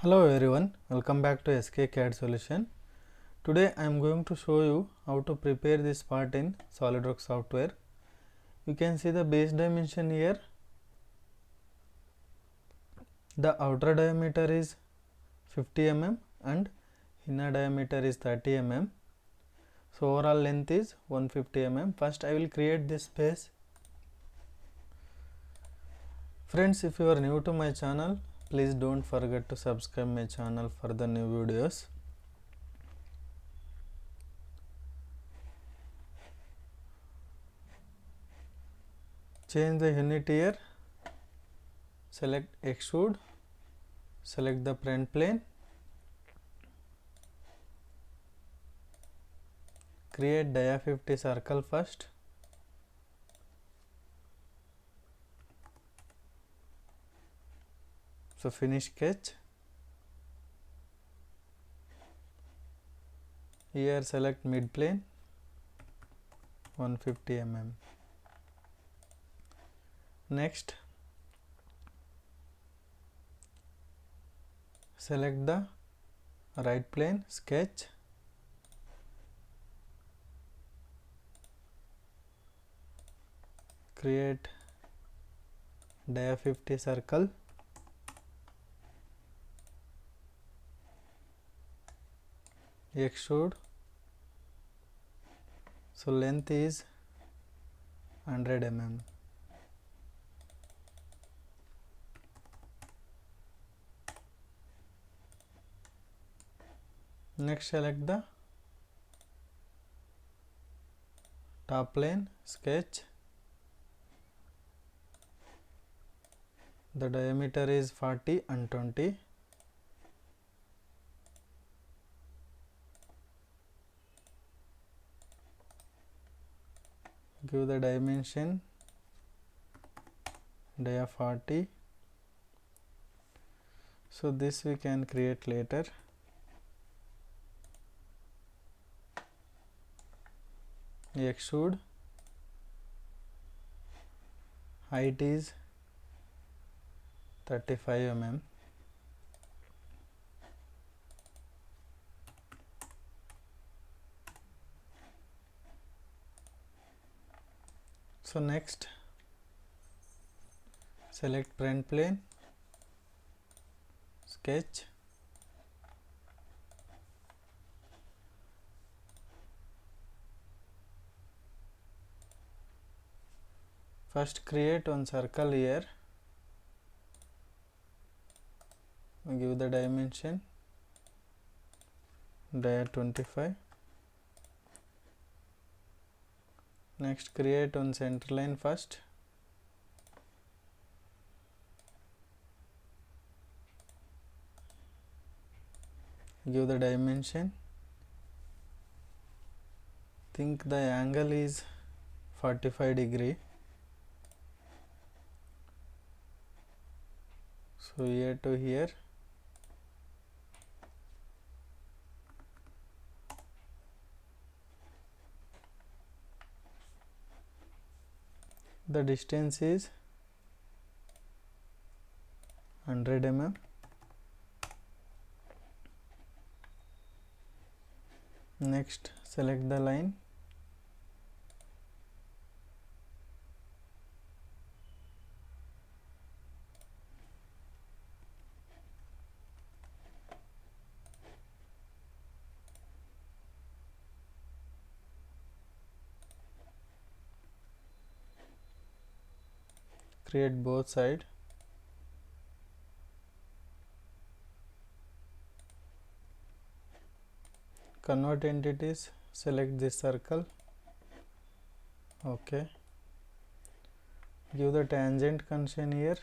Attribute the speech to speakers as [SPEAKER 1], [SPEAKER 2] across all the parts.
[SPEAKER 1] Hello everyone, welcome back to SK CAD Solution. Today I am going to show you how to prepare this part in SolidWorks software. You can see the base dimension here. The outer diameter is 50 mm and inner diameter is 30 mm. So overall length is 150 mm. First I will create this base. Friends, if you are new to my channel, please don't forget to subscribe my channel for the new videos. Change the unit here, select extrude, select the front plane, create dia 50 circle first, so finish sketch. Here select mid plane 150 mm. Next select the right plane, sketch, create dia 50 circle, extrude, so length is 100 mm. Next select the top plane, sketch, the diameter is 40 and 20. Give the dimension dia 40. So this we can create later. Extrude, height is 35 mm. So next select front plane, sketch, first create one circle here, give the dimension dia 25. Next create one center line first, give the dimension, think the angle is 45 degree, so here to here, the distance is 100 mm. Next select the line, create both sides, convert entities, select this circle, okay, give the tangent condition here,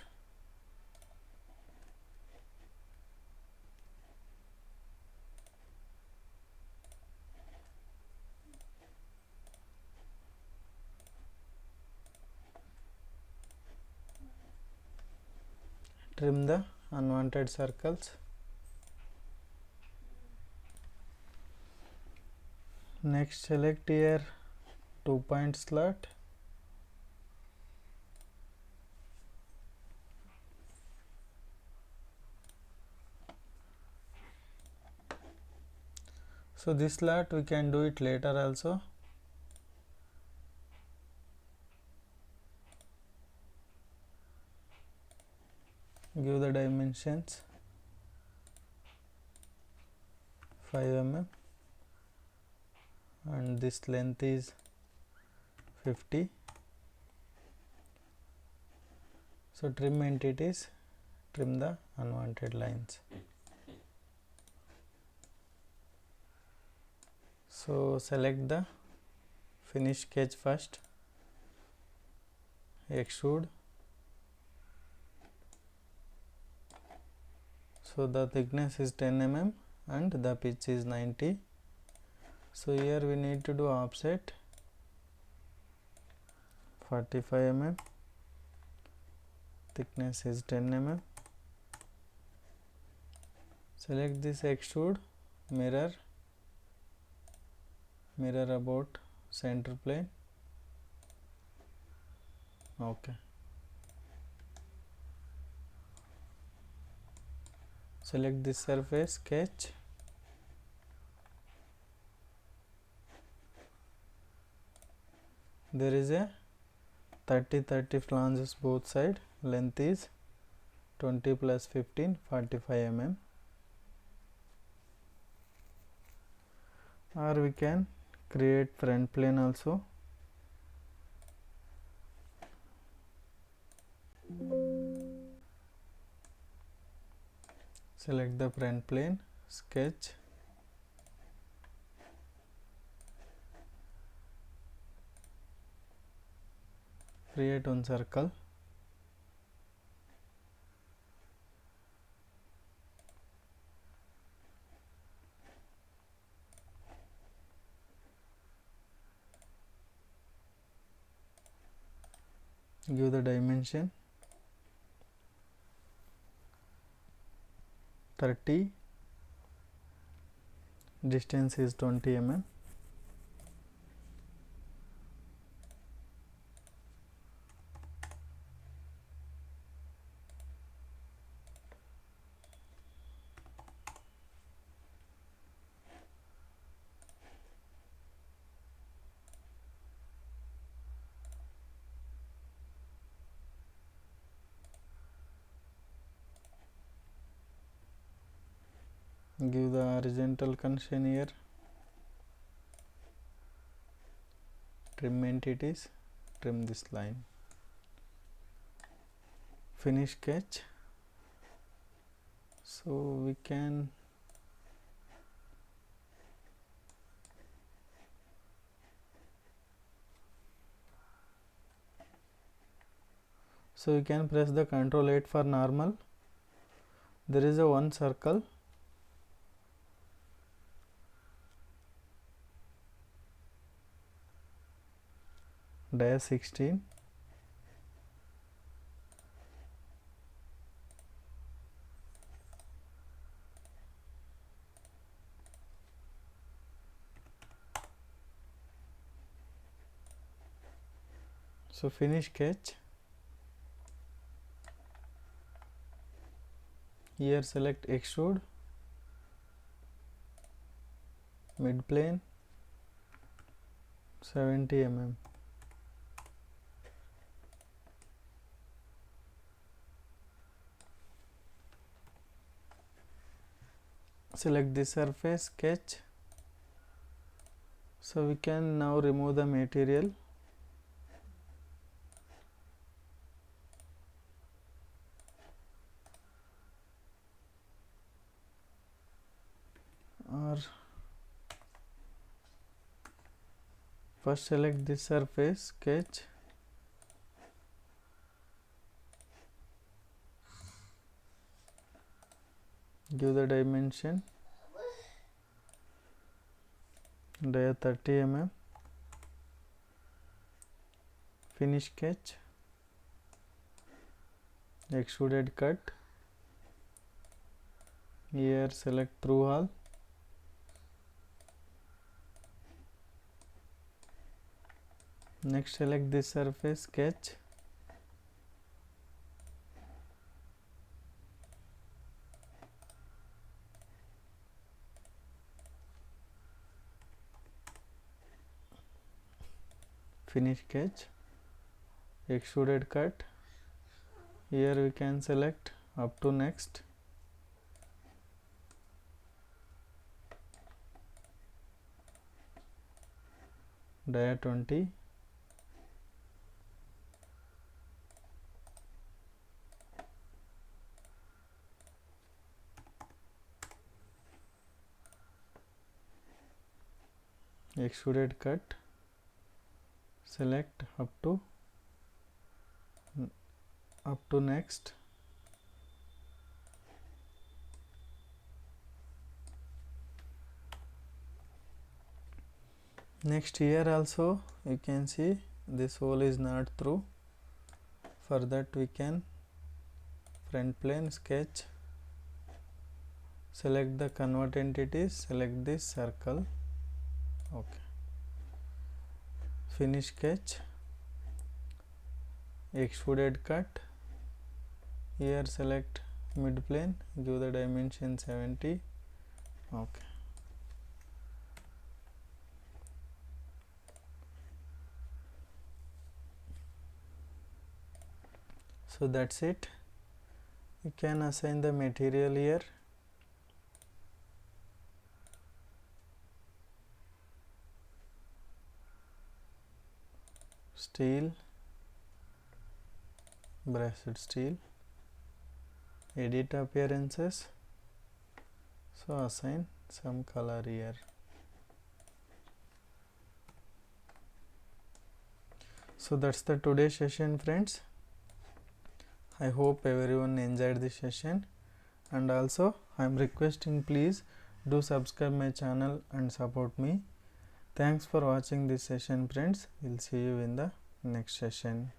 [SPEAKER 1] trim the unwanted circles. Next select here 2-point slot, So this lot we can do it later also. Give the dimensions 5 mm and this length is 50. So trim entities, trim the unwanted lines. So select the finish sketch first, extrude. So the thickness is 10 mm and the pitch is 90. So here we need to do offset 45 mm, thickness is 10 mm. Select this extrude, mirror about center plane. Okay. Select this surface, sketch. There is a 30 flanges both side. Length is 20 plus 15, 45 mm. Or we can create front plane also. Select the front plane, sketch. Create one circle. Give the dimension 30, distance is 20 mm. Give the horizontal constraint here, trim entities, trim this line, finish sketch. So we can press the Ctrl 8 for normal. There is a one circle. Dia 16. So finish sketch. Here select extrude, mid plane 70 mm. Select the surface, sketch. So we can now remove the material. Or first select this surface, sketch. Give the dimension dia 30 mm. Finish sketch, extruded cut. Here select through hole. Next select this surface, sketch. finish sketch, extruded cut. Here we can select up to next, dia 20, extruded cut, select up to next, next here also you can see this hole is not through. For that we can front plane sketch, select the convert entities, select this circle, okay, finish sketch, extruded cut. Here select mid plane, give the dimension 70, okay. So that's it. You can assign the material here. Steel, braced steel, edit appearances, so assign some color here. So that's the today's session, friends. I hope everyone enjoyed this session, and also I am requesting, please do subscribe my channel and support me. Thanks for watching this session, friends. We'll see you in the next session.